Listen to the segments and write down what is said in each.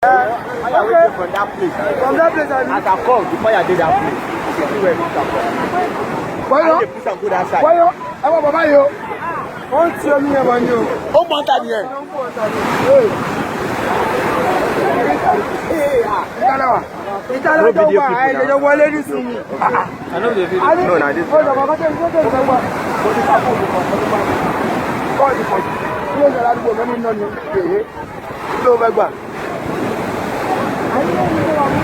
I am waiting from that place. From that place, I as I come before I did that place. You can see where we come from. Why not? Put some good outside. Why not? I want Baba yo. Wọ́n ti omi ẹ̀ wọ́n ni o. Ó mọ̀ ta ni ẹ̀. Ìtàlá tó wà ẹ̀jẹ̀ wọlé ní sinmi. I know the video. No, na this. Ọ̀dọ̀ bàbá tẹ̀ ń gbé tẹ̀ ń gbà. Mo ti ká fún òkùnkùn ọ̀dọ̀ bá mi. Bọ́ọ̀lù pọ̀ jù. Ilé ìjọba àdúgbò mẹ́mí náà ni èyí ló fẹ́ gbà.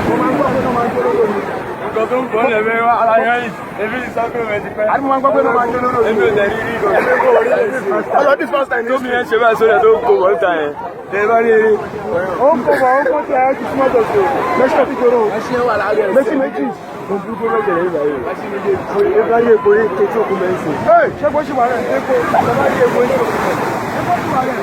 Mo máa ń gbọ́ pé wọ́n máa ń gbé lórí omi. Nǹkan tó ń bọ̀ lẹ́mẹ̀ wá ara yẹn yìí, èmi ní sọ́kùn rẹ̀ ti pẹ́. Àdúgbò máa ń gbọ́ pé wọ́n máa ń gbé lórí omi. Èmi ò tẹ̀lé rí ìgò. Èmi kò rí ẹ̀sìn. Ọjọ́ this first time. Tómi yẹn ṣe báyìí sórí ẹ̀ tó ń kó wọ́n ta yẹn. Ẹ bá rí eré. Ó ń kó bọ̀, ó ń kó tẹ̀ ẹ́ ti súnmọ́ tòṣù. Méjì ti jòrò. Méjì. Mo burú kó mẹ́jẹ̀ lẹ́yìn báyìí. Ẹ bá rí epo yìí tó kú mẹ́sìn. Ṣé bó ṣì wà rẹ̀? Epo. Bàbá rí epo yìí. Epo ṣì wà rẹ̀.